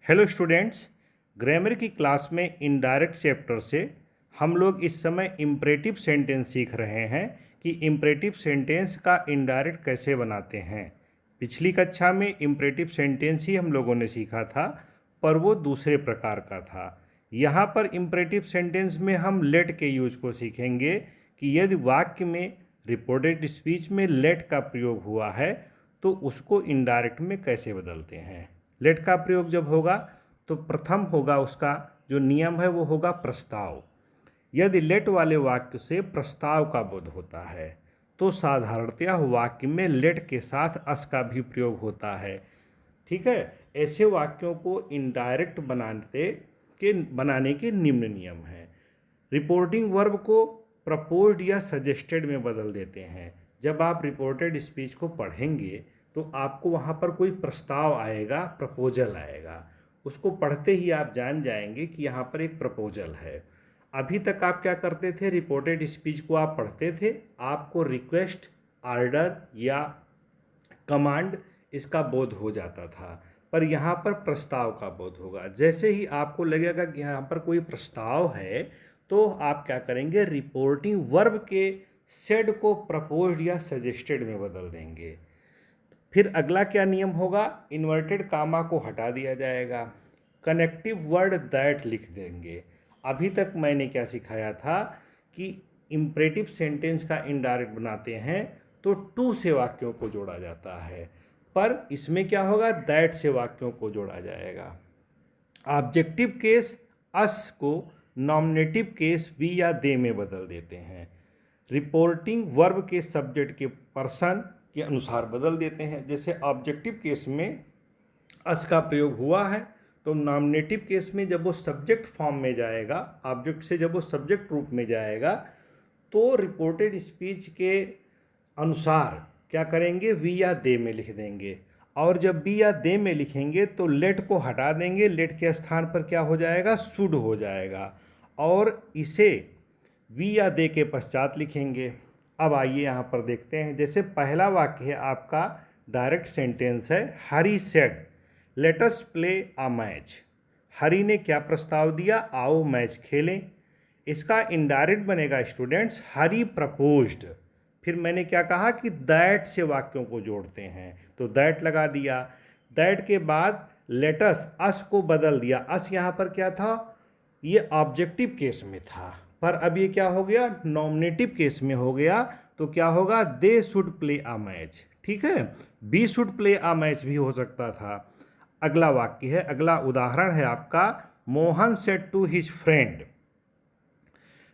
Hello students, grammar की class में indirect chapter से हम लोग इस समय इम्परेटिव सेंटेंस सीख रहे हैं कि इम्परेटिव सेंटेंस का इनडायरेक्ट कैसे बनाते हैं। पिछली कक्षा में इम्परेटिव सेंटेंस ही हम लोगों ने सीखा था, पर वो दूसरे प्रकार का था। यहाँ पर इम्परेटिव सेंटेंस में हम लेट के यूज को सीखेंगे कि यदि वाक्य में रिपोर्टेड स्पीच में लेट का प्रयोग हुआ है तो उसको इनडायरेक्ट में कैसे बदलते हैं। लेट का प्रयोग जब होगा तो प्रथम होगा उसका जो नियम है वो होगा प्रस्ताव। यदि लेट वाले वाक्य से प्रस्ताव का बोध होता है तो साधारणतया वाक्य में लेट के साथ अस का भी प्रयोग होता है। ठीक है, ऐसे वाक्यों को इनडायरेक्ट बनाने के निम्न नियम हैं। रिपोर्टिंग वर्ब को प्रपोज्ड या सजेस्टेड में बदल देते हैं। जब आप रिपोर्टेड स्पीच को पढ़ेंगे तो आपको वहाँ पर कोई प्रस्ताव आएगा, प्रपोजल आएगा। उसको पढ़ते ही आप जान जाएंगे कि यहाँ पर एक प्रपोजल है। अभी तक आप क्या करते थे, रिपोर्टेड स्पीच को आप पढ़ते थे, आपको रिक्वेस्ट, आर्डर या कमांड इसका बोध हो जाता था, पर यहाँ पर प्रस्ताव का बोध होगा। जैसे ही आपको लगेगा कि यहाँ पर कोई प्रस्ताव है तो आप क्या करेंगे, रिपोर्टिंग वर्ब के सेड को प्रपोज्ड या सजेस्टेड में बदल देंगे। फिर अगला क्या नियम होगा, इन्वर्टेड कामा को हटा दिया जाएगा, कनेक्टिव वर्ड दैट लिख देंगे। अभी तक मैंने क्या सिखाया था कि इम्परेटिव सेंटेंस का इनडायरेक्ट बनाते हैं तो टू से वाक्यों को जोड़ा जाता है, पर इसमें क्या होगा, दैट से वाक्यों को जोड़ा जाएगा। ऑब्जेक्टिव केस अस को नॉमिनेटिव केस वी या दे में बदल देते हैं। रिपोर्टिंग वर्ब के सब्जेक्ट के पर्सन के अनुसार बदल देते हैं। जैसे ऑब्जेक्टिव केस में अस का प्रयोग हुआ है तो नॉमिनेटिव केस में जब वो सब्जेक्ट फॉर्म में जाएगा, ऑब्जेक्ट से जब वो सब्जेक्ट रूप में जाएगा तो रिपोर्टेड स्पीच के अनुसार क्या करेंगे, वी या दे में लिख देंगे। और जब बी या दे में लिखेंगे तो लेट को हटा देंगे, लेट के स्थान पर क्या हो जाएगा, शुड हो जाएगा, और इसे वी या दे के पश्चात लिखेंगे। अब आइए यहाँ पर देखते हैं। जैसे पहला वाक्य है आपका डायरेक्ट सेंटेंस है, Hari said let us play a match. Hari ने क्या प्रस्ताव दिया, आओ मैच खेलें। इसका इनडायरेक्ट बनेगा स्टूडेंट्स, हरी प्रपोज्ड। फिर मैंने क्या कहा कि दैट से वाक्यों को जोड़ते हैं, तो दैट लगा दिया। दैट के बाद लेटस अस को बदल दिया। अस यहाँ पर क्या था, ये ऑब्जेक्टिव केस में था, पर अब ये क्या हो गया, नॉमिनेटिव केस में हो गया। तो क्या होगा, they should play a match. ठीक है, we should play a match भी हो सकता था। अगला वाक्य है, अगला उदाहरण है आपका, Mohan said to his friend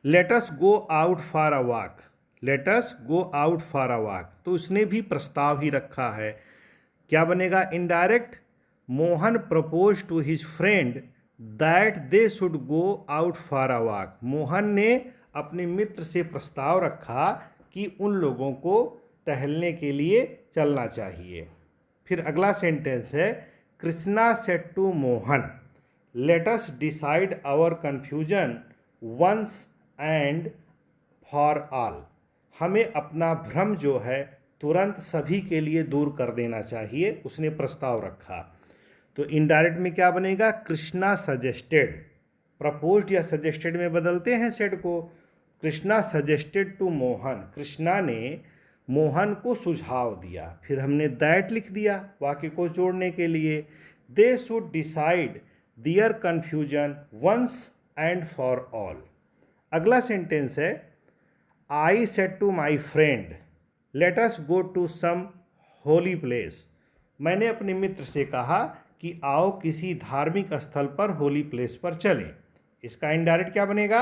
let us go out for a walk. Let us go out for a walk, तो उसने भी प्रस्ताव ही रखा है। क्या बनेगा indirect, Mohan propose to his friend that they should go out for a walk. Mohan ने अपने मित्र से प्रस्ताव रखा कि उन लोगों को टहलने के लिए चलना चाहिए। फिर अगला सेंटेंस है, Krishna said to Mohan let us decide our confusion once and for all. हमें अपना भ्रम जो है तुरंत सभी के लिए दूर कर देना चाहिए, उसने प्रस्ताव रखा। तो इनडायरेक्ट में क्या बनेगा, कृष्णा सजेस्टेड। प्रपोज्ड या सजेस्टेड में बदलते हैं सेड को। कृष्णा सजेस्टेड टू मोहन, कृष्णा ने मोहन को सुझाव दिया। फिर हमने दैट लिख दिया वाक्य को जोड़ने के लिए। They should decide their confusion once and for all. अगला सेंटेंस है, I said to my friend let us go to some holy place. मैंने अपने मित्र से कहा कि आओ किसी धार्मिक स्थल पर, होली प्लेस पर चलें। इसका इनडायरेक्ट क्या बनेगा,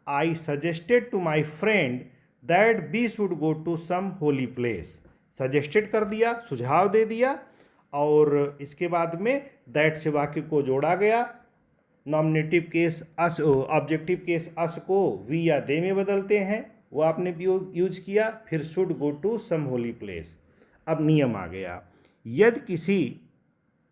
I suggested to my friend that we should go to some holy place. Suggested कर दिया, सुझाव दे दिया, और इसके बाद में दैट से वाक्य को जोड़ा गया। नॉमिनेटिव केस अस, ऑब्जेक्टिव केस अस को वी या दे में बदलते हैं, वो आपने भी यूज किया। फिर should go to some holy place. अब नियम आ गया, यदि किसी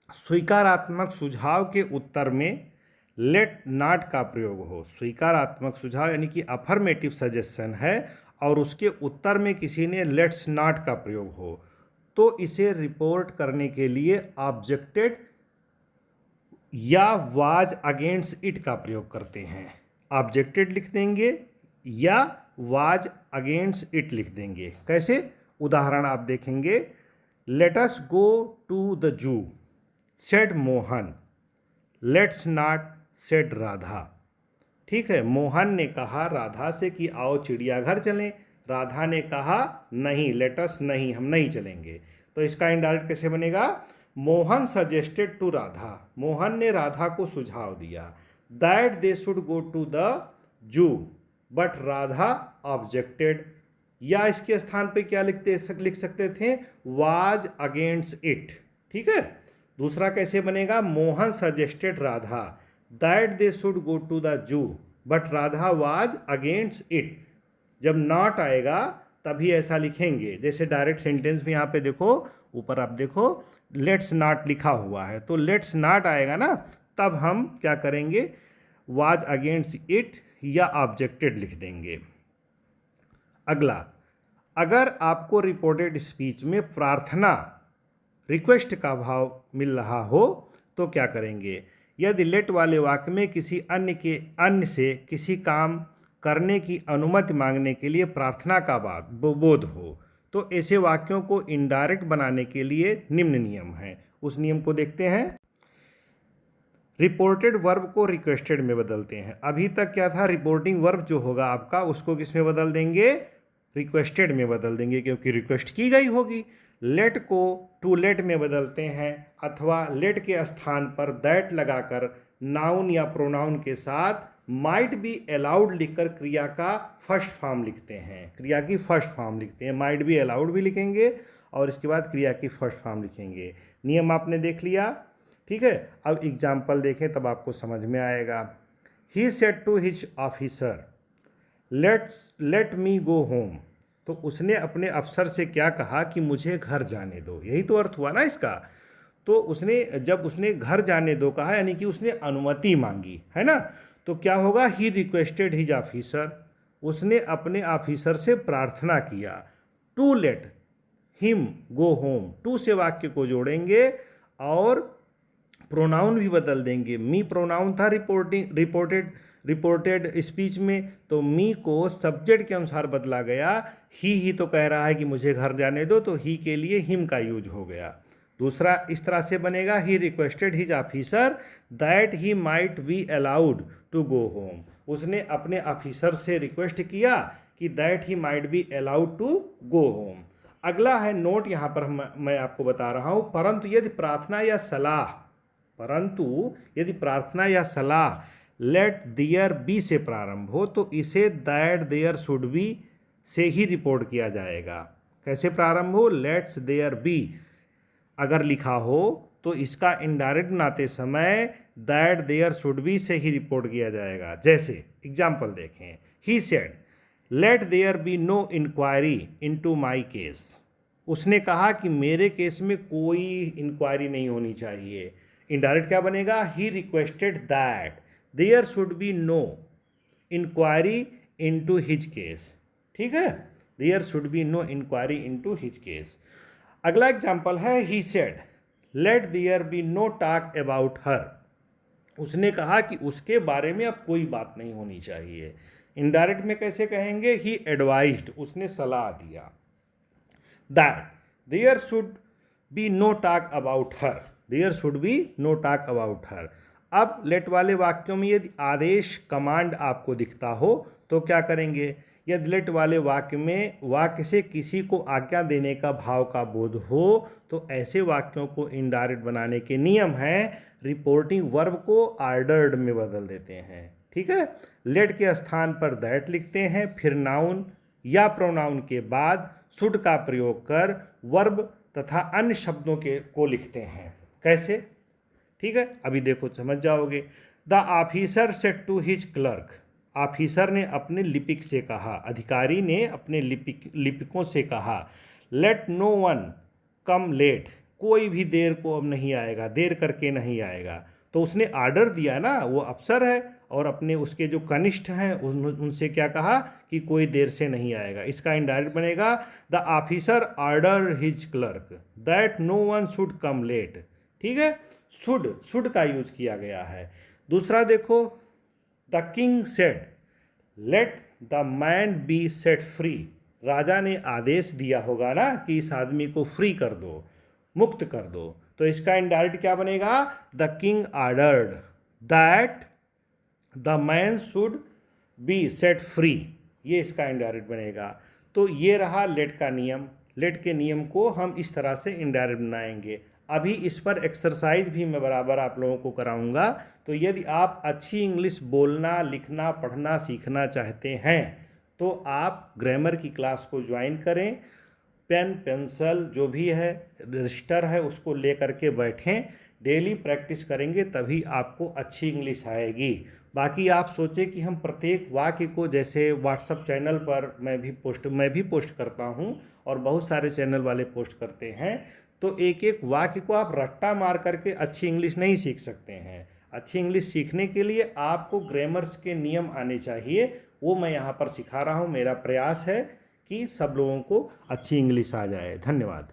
स्वीकारात्मक सुझाव के उत्तर में लेट नॉट का प्रयोग हो, स्वीकारात्मक सुझाव यानी कि अफर्मेटिव सजेशन है और उसके उत्तर में किसी ने लेट्स नॉट का प्रयोग हो, तो इसे रिपोर्ट करने के लिए ऑब्जेक्टेड या वाज अगेंस्ट इट का प्रयोग करते हैं। ऑब्जेक्टेड लिख देंगे या वाज अगेंस्ट इट लिख देंगे। कैसे? उदाहरण आप देखेंगे, let us go to the zoo said Mohan, let's not said Radha. ठीक है, मोहन ने कहा राधा से कि आओ चिड़ियाघर चलें, राधा ने कहा नहीं, लेटस नहीं, हम नहीं चलेंगे। तो इसका इनडायरेक्ट कैसे बनेगा? मोहन सजेस्टेड टू राधा, मोहन ने राधा को सुझाव दिया that they should go to the zoo but Radha objected. या इसके स्थान पे क्या लिख सकते थे? Was against it. ठीक है, दूसरा कैसे बनेगा? Mohan suggested Radha that they should go to the zoo but Radha was against it. जब नॉट आएगा तभी ऐसा लिखेंगे। जैसे डायरेक्ट सेंटेंस में यहाँ पे देखो, ऊपर आप देखो लेट्स नॉट लिखा हुआ है, तो लेट्स नॉट आएगा ना, तब हम क्या करेंगे? वाज अगेंस्ट इट या ऑब्जेक्टेड लिख देंगे। अगला, अगर आपको रिपोर्टेड स्पीच में प्रार्थना रिक्वेस्ट का भाव मिल रहा हो तो क्या करेंगे? यदि लेट वाले वाक्य में किसी अन्य से किसी काम करने की अनुमति मांगने के लिए प्रार्थना का बोध हो तो ऐसे वाक्यों को इनडायरेक्ट बनाने के लिए निम्न नियम हैं। उस नियम को देखते हैं। रिपोर्टेड वर्ब को रिक्वेस्टेड में बदलते हैं। अभी तक क्या था? रिपोर्टिंग वर्ब जो होगा आपका, उसको किस में बदल देंगे? रिक्वेस्टेड में बदल देंगे, क्योंकि रिक्वेस्ट की गई होगी। लेट को टू लेट में बदलते हैं, अथवा लेट के स्थान पर दैट लगाकर नाउन या प्रोनाउन के साथ माइट बी अलाउड लिखकर क्रिया का फर्स्ट फॉर्म लिखते हैं। क्रिया की फर्स्ट फॉर्म लिखते हैं, माइट बी अलाउड भी लिखेंगे और इसके बाद क्रिया की फर्स्ट फॉर्म लिखेंगे। नियम आपने देख लिया। ठीक है, अब एग्जाम्पल देखें तब आपको समझ में आएगा। He said to his officer let me go home. तो उसने अपने अफसर से क्या कहा? कि मुझे घर जाने दो। यही तो अर्थ हुआ ना इसका। तो उसने जब उसने घर जाने दो कहा, यानी कि उसने अनुमति मांगी, है ना। तो क्या होगा? ही रिक्वेस्टेड हिज ऑफिसर, उसने अपने ऑफिसर से प्रार्थना किया to let him go home. To से वाक्य को जोड़ेंगे और प्रोनाउन भी बदल देंगे। मी प्रोनाउन था रिपोर्टेड स्पीच में, तो मी को सब्जेक्ट के अनुसार बदला गया। ही तो कह रहा है कि मुझे घर जाने दो, तो ही के लिए हिम का यूज हो गया। दूसरा इस तरह से बनेगा, he requested his officer that he might be allowed to go home. उसने अपने ऑफिसर से रिक्वेस्ट किया कि that he might be allowed to go home. अगला है नोट, यहाँ पर मैं आपको बता रहा हूँ, परंतु यदि प्रार्थना या सलाह लेट देयर बी से प्रारंभ हो तो इसे दैट देयर शुड बी से ही रिपोर्ट किया जाएगा। कैसे प्रारंभ हो? लेट्स देयर बी अगर लिखा हो तो इसका इनडायरेक्ट बनाते समय दैट देयर शुड बी से ही रिपोर्ट किया जाएगा। जैसे एग्जाम्पल देखें, he said let there be no inquiry into my case. उसने कहा कि मेरे केस में कोई इंक्वायरी नहीं होनी चाहिए। इनडायरेक्ट क्या बनेगा? He requested that there should be no inquiry into his case. ठीक है, there should be no inquiry into his case. अगला एग्जाम्पल है, he said let there be no talk about her. उसने कहा कि उसके बारे में अब कोई बात नहीं होनी चाहिए। इनडायरेक्ट में कैसे कहेंगे? ही एडवाइज्ड, उसने सलाह दिया that there should be no talk about her, there should be no talk about her. अब लेट वाले वाक्यों में यदि आदेश कमांड आपको दिखता हो तो क्या करेंगे? यदि लेट वाले वाक्य में वाक्य से किसी को आज्ञा देने का भाव का बोध हो तो ऐसे वाक्यों को इनडायरेक्ट बनाने के नियम हैं। रिपोर्टिंग वर्ब को ऑर्डर्ड में बदल देते हैं। ठीक है, लेट के स्थान पर दैट लिखते हैं, फिर नाउन या प्रोनाउन के बाद शुड का प्रयोग कर वर्ब तथा अन्य शब्दों को लिखते हैं। कैसे? ठीक है, अभी देखो समझ जाओगे। The officer said to his clerk, officer ने अपने लिपिक से कहा, अधिकारी ने अपने लिपिकों से कहा, लेट नो वन कम लेट, कोई भी देर को अब नहीं आएगा, देर करके नहीं आएगा। तो उसने ऑर्डर दिया ना, वो अफसर है और अपने उसके जो कनिष्ठ हैं उनसे क्या कहा कि कोई देर से नहीं आएगा। इसका इनडायरेक्ट बनेगा, the officer order his clerk that no one should come late. ठीक है, शुड का यूज किया गया है। दूसरा देखो, the king said let the man be set free. राजा ने आदेश दिया होगा ना कि इस आदमी को फ्री कर दो, मुक्त कर दो, तो इसका इनडायरेक्ट क्या बनेगा? The king ordered that the man should be set free, ये इसका इनडायरेक्ट बनेगा। तो ये रहा लेट का नियम। लेट के नियम को हम इस तरह से इनडायरेक्ट बनाएंगे। अभी इस पर एक्सरसाइज भी मैं बराबर आप लोगों को कराऊंगा। तो यदि आप अच्छी इंग्लिश बोलना, लिखना, पढ़ना सीखना चाहते हैं तो आप ग्रामर की क्लास को ज्वाइन करें। पेन पेंसिल जो भी है, रजिस्टर है, उसको ले करके बैठें। डेली प्रैक्टिस करेंगे तभी आपको अच्छी इंग्लिश आएगी। बाकी आप सोचें कि हम प्रत्येक वाक्य को, जैसे व्हाट्सएप चैनल पर मैं भी पोस्ट करता हूं और बहुत सारे चैनल वाले पोस्ट करते हैं, तो एक एक वाक्य को आप रट्टा मार करके अच्छी इंग्लिश नहीं सीख सकते हैं। अच्छी इंग्लिश सीखने के लिए आपको ग्रामर्स के नियम आने चाहिए, वो मैं यहाँ पर सिखा रहा हूँ। मेरा प्रयास है कि सब लोगों को अच्छी इंग्लिश आ जाए। धन्यवाद।